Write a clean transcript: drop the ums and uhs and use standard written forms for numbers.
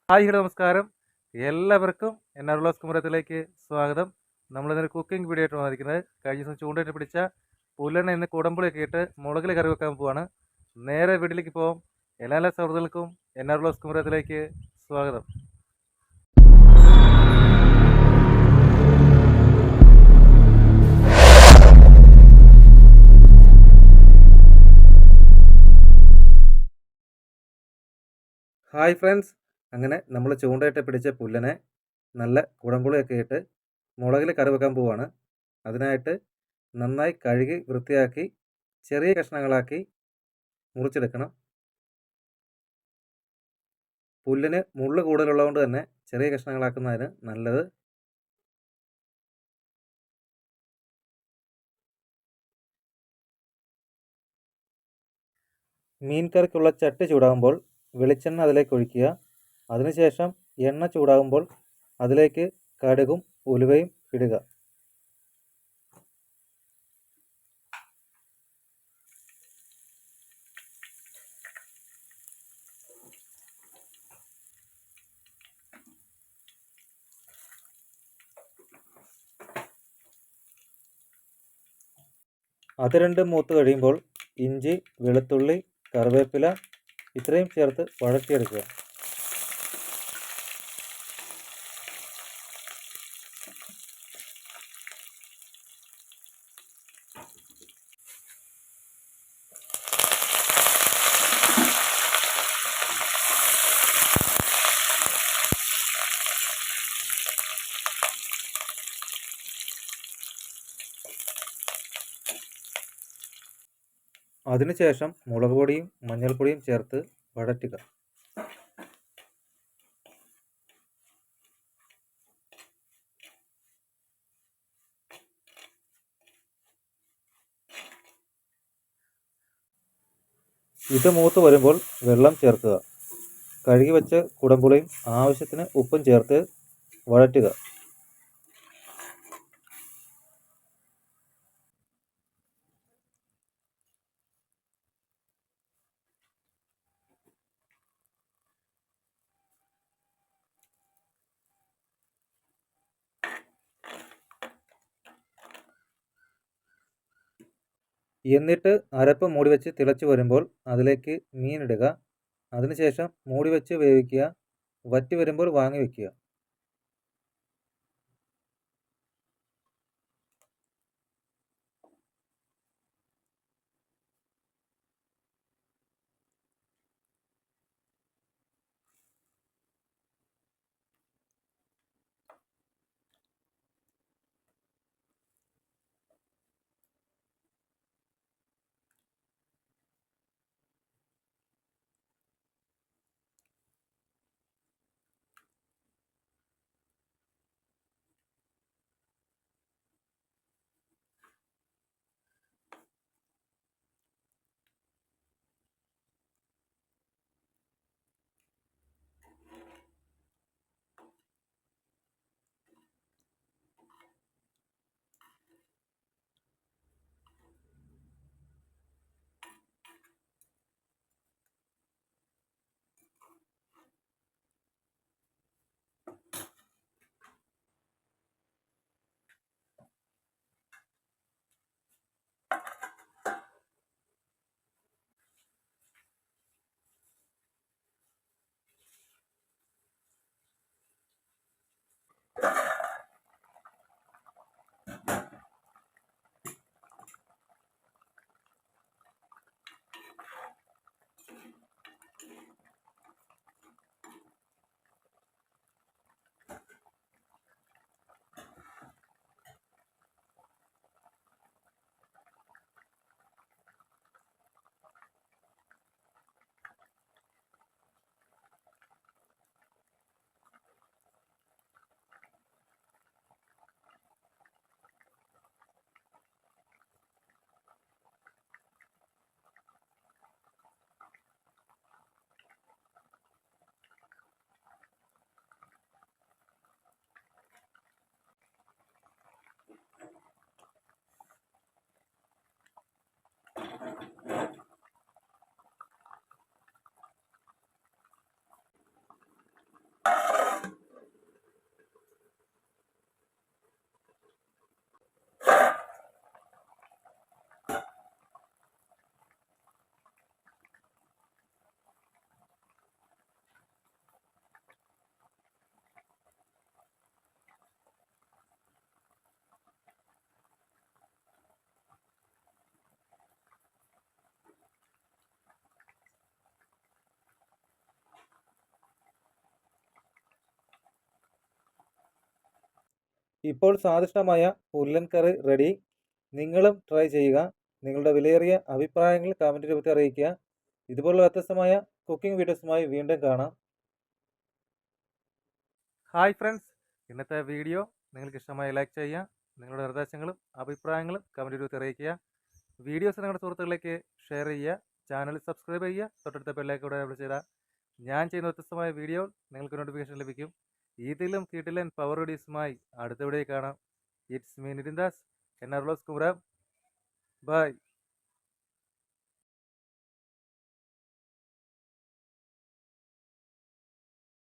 Hi hello നമസ്കാരം. എല്ലാവർക്കും എൻആർലോസ് കുമരത്തിലേക്ക് സ്വാഗതം. നമ്മളിന്നൊരു കുക്കിംഗ് വീഡിയോ ആയിട്ട് വന്നിരിക്കുന്നത്. കഴിഞ്ഞ ദിവസം ചൂണ്ടയിട്ട് പിടിച്ച പുല്ലണ്ണ ഇന്ന് കുടമ്പുളിയൊക്കെ ഇട്ട് മുളകിൽ കറി വെക്കാൻ പോവാണ്. നേരെ വീട്ടിലേക്ക് പോകാം. എല്ലാ സൗഹൃദങ്ങൾക്കും എൻആർലോസ് കുമരത്തിലേക്ക് സ്വാഗതം. ഹായ് ഫ്രണ്ട്സ്, അങ്ങനെ നമ്മൾ ചൂണ്ടയിട്ട് പിടിച്ച പുല്ലനെ നല്ല കുടമ്പുളിയൊക്കെ ഇട്ട് മുളകിൽ കറി വെക്കാൻ പോവാണ്. അതിനായിട്ട് നന്നായി കഴുകി വൃത്തിയാക്കി ചെറിയ കഷ്ണങ്ങളാക്കി മുറിച്ചെടുക്കണം. പുല്ലിന് മുള്ള് കൂടുതലുള്ളതുകൊണ്ട് തന്നെ ചെറിയ കഷ്ണങ്ങളാക്കുന്നതിന് നല്ലത്. മീൻ കറിക്കുള്ള ചട്ടി ചൂടാകുമ്പോൾ വെളിച്ചെണ്ണ അതിലേക്ക് ഒഴിക്കുക. അതിനുശേഷം എണ്ണ ചൂടാകുമ്പോൾ അതിലേക്ക് കടുകും ഉലുവയും ഇടുക. അത് രണ്ടും മൂത്ത് കഴിയുമ്പോൾ ഇഞ്ചി, വെളുത്തുള്ളി, കറിവേപ്പില ഇത്രയും ചേർത്ത് വഴറ്റിയെടുക്കുക. അതിനുശേഷം മുളക് പൊടിയും മഞ്ഞൾപ്പൊടിയും ചേർത്ത് വഴറ്റുക. ഇത് മൂത്ത് വരുമ്പോൾ വെള്ളം ചേർക്കുക. കഴുകി വെച്ച കുടമ്പുളിയും ആവശ്യത്തിന് ഉപ്പും ചേർത്ത് വഴറ്റുക. എന്നിട്ട് അരപ്പ് മൂടി വെച്ച് തിളച്ച് വരുമ്പോൾ അതിലേക്ക് മീനിടുക. അതിനുശേഷം മൂടി വെച്ച് വേവിക്കുക. വറ്റി വരുമ്പോൾ വാങ്ങി വയ്ക്കുക. ഇപ്പോൾ സ്വാദിഷ്ടമായ പുല്ലൻ കറി റെഡി. നിങ്ങളും ട്രൈ ചെയ്യുക. നിങ്ങളുടെ വിലയേറിയ അഭിപ്രായങ്ങൾ കമൻറ്റ് രൂപത്തിൽ അറിയിക്കുക. ഇതുപോലുള്ള വ്യത്യസ്തമായ കുക്കിംഗ് വീഡിയോസുമായി വീണ്ടും കാണാം. ഹായ് ഫ്രണ്ട്സ്, ഇന്നത്തെ വീഡിയോ നിങ്ങൾക്ക് ഇഷ്ടമായി ലൈക്ക് ചെയ്യുക. നിങ്ങളുടെ നിർദ്ദേശങ്ങളും അഭിപ്രായങ്ങളും കമൻറ്റ് രൂപത്തിൽ അറിയിക്കുക. വീഡിയോസ് നിങ്ങളുടെ സുഹൃത്തുക്കളിലേക്ക് ഷെയർ ചെയ്യുക. ചാനൽ സബ്സ്ക്രൈബ് ചെയ്യുക. തൊട്ടടുത്ത ബെല്ലൈക്കൺ എനേബിൾ ചെയ്താൽ ഞാൻ ചെയ്യുന്ന വ്യത്യസ്തമായ വീഡിയോ നിങ്ങൾക്ക് നോട്ടിഫിക്കേഷൻ ലഭിക്കും. ഇതിലും കിടിലൻ പവർ വീഡിയോസുമായി അടുത്ത വീഡിയോ കാണാം. It's me Nitin Das, NR vlogs Kumarakom. By.